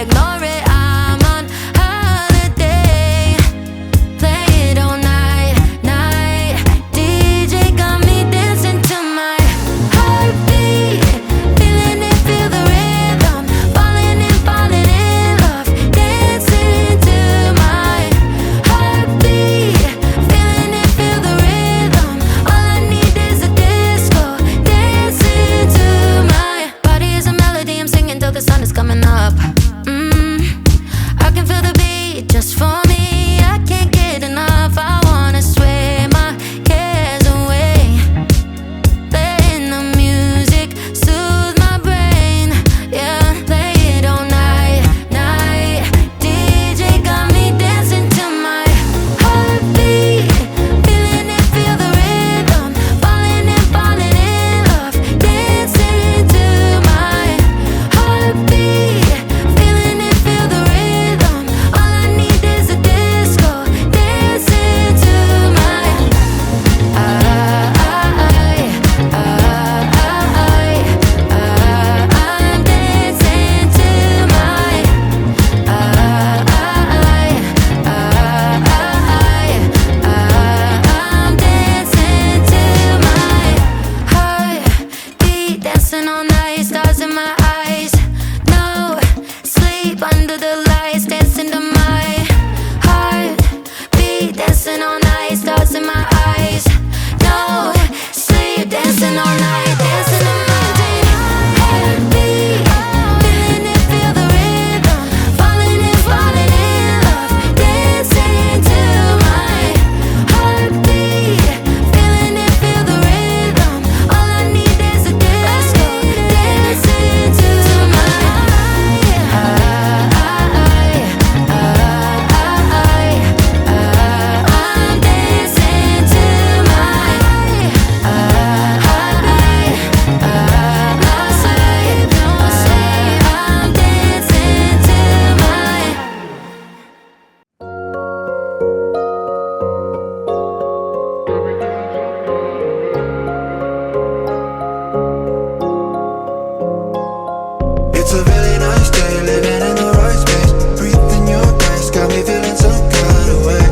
ignore it. I'm on holiday. Play it all night, night. DJ got me dancing to my heartbeat. Feeling it, feel the rhythm. Falling in love. Dancing to my heartbeat. Feeling it, feel the rhythm. All I need is a disco. Dancing to my body is a melody. I'm singing till the sun is coming up. I can feel the beat just for me. I can't get enough. I wanna sway my cares away. Letting the music soothe my brain. Yeah, play it all night, night. DJ got me dancing to my heartbeat. Feeling it, feel the rhythm. Falling in love. Dancing to my heartbeat. Feeling it, feel the rhythm. All I need is a disco. Dancing to my I'm dancing to my I'm dancing to my heartbeat. Dancing all night, stars in my eyes. No sleep under the lights. Dancing to my heartbeat. Dancing all night, stars in my eyes. No sleep, dancing all night. Dancing to my heartbeat. Feeling it, feel the rhythm. Falling in love. Dancing to my heartbeat. Feeling it, feel the rhythm. All I need is a disco. Dancing to my I'm dancing to my It's a really nice day, living in the right space. Breathing your grace, got me feeling some kind of way.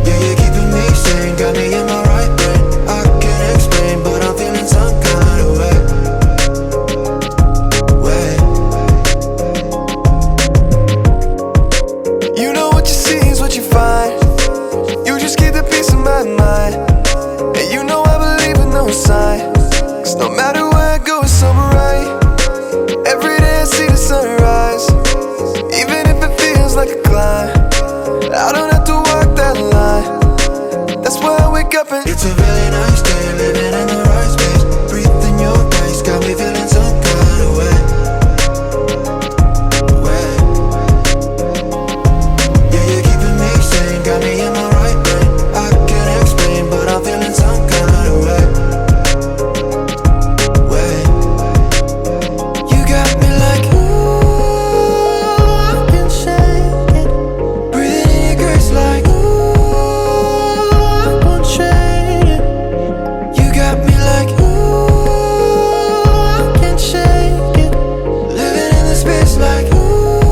Yeah, you're keeping me sane, got me in my right brain. I can't explain, but I'm feeling some kind of way. You know what you see is what you find. You just keep the peace of my mind. And you know I believe in no sign. Cause no matter where I go, it's alright. Every day I see the sunrise. Even if it feels like a climb, I don't have to walk that line. That's why I wake up and it's a really nice day, living in the right space. Breathing your grace, got me feeling some kind of way. Yeah, you're keeping me sane, got me in my right brain. I can't explain, but I'm feeling some kind of way. You got me like, ooh, I can shake it. Breathing in your grace like, ooh, I won't trade it. You got me like, ooh, I can shake it. Living in the space like, ooh,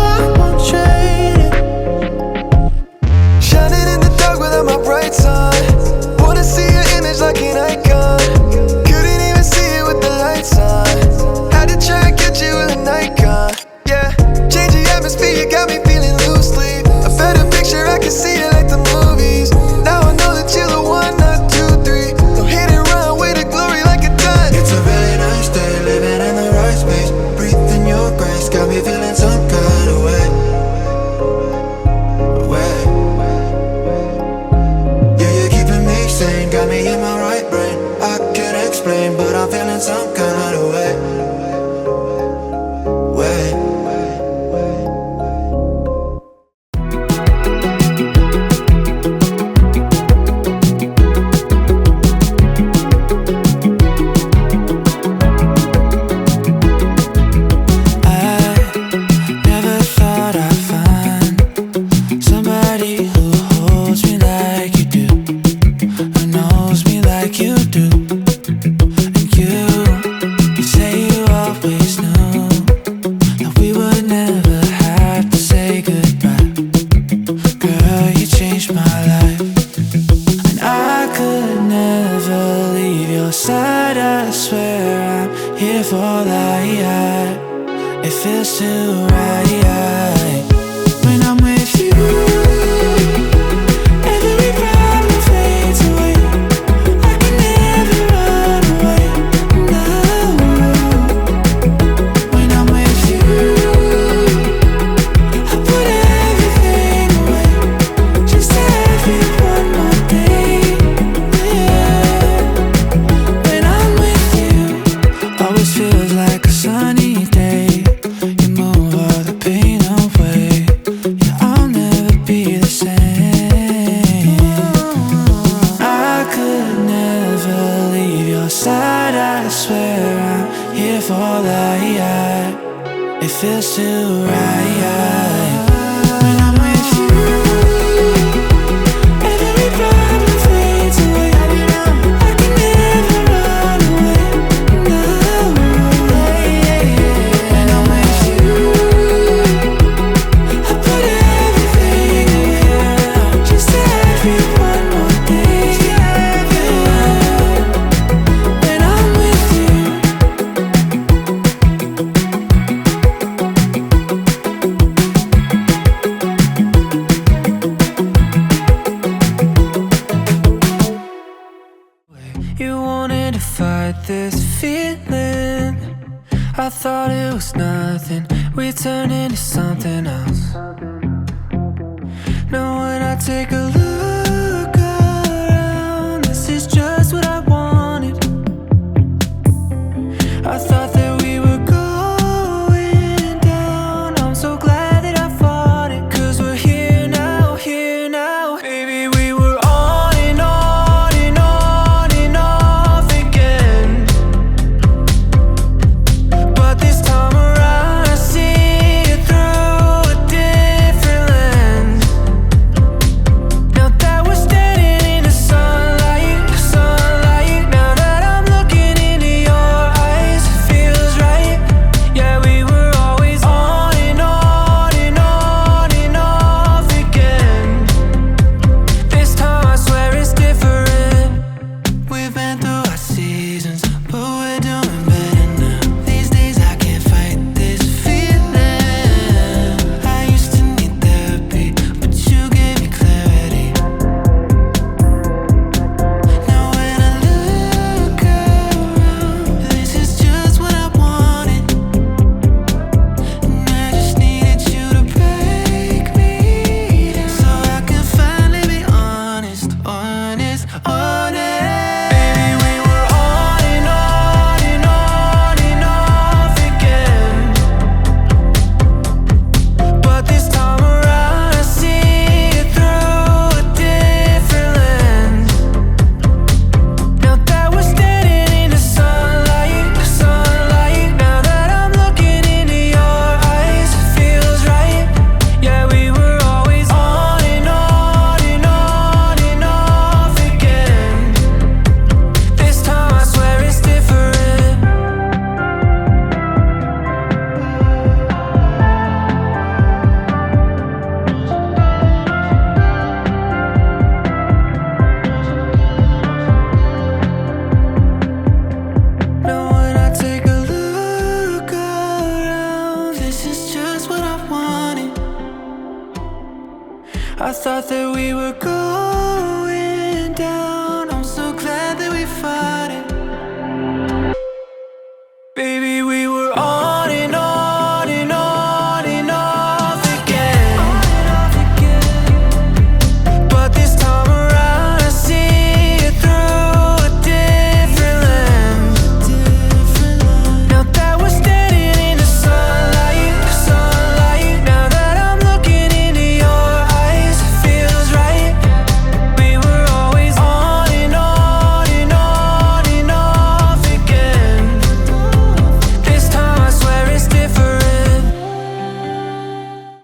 I won't trade it. Shining in the dark without my bright sun. Wanna see your image like an icon. Couldn't even see it with the lights on. Had to try and catch you with a Nikon. Yeah, change the atmosphere, you got me feeling loosely. A better picture, I can see it like the movies. Now I know that you're the one, not two, three. Don't hit and run with the glory like a ton. It's a really nice day, living in the right space. Breathing your grace, got me feeling some kind of way. Yeah, you're keeping me sane, got me in my right brain. I can't explain, but I'm feeling some kind of way. like you do, and you swear I'm here for life. It feels too right. When I'm with you, every problem fades away. I can never run away, no. When I'm with you, I put everything away just to have you one more day, yeah. When I'm with you, always feels like a sunny day. You move all the pain away. Yeah, I'll never be the same. I could never leave your side. I swear I'm here for life. It feels too right. When I'm with you, every problem fades away. I can never run away, no. When I'm with you, I put everything away just to have you one more day, yeah. When I'm with you, you wanted to fight this feeling. I thought it was nothing. We turned into something else. Now when I take a look around, this is just what I wanted. I thought that we were going down. I'm so glad that I fought it, 'cause we're here now, here now. Baby, we were on and on and on and off again. But this time around, I see it through a different lens. Now that we're standing in the sunlight, now that I'm looking into your eyes, it feels right. Yeah, we were always on and on and on and off again. This time I swear it's different. We've been through our seasons, but we're doing better now. These days I can't fight this feeling. I used to need therapy, but you gave me clarity. Now when I look around, this is just what I wanted. And I just needed you to break me down, so I can finally be honest, honest, honest. Baby, we were on and on and on and off again. But this time around, I see it through a different lens. Now that we're standing in the sunlight, now that I'm looking into your eyes, it feels right. Yeah, we were always on and on and on and off again. This time I swear it's different. Now when I take a look around, this is just what I wanted. I thought that we were good.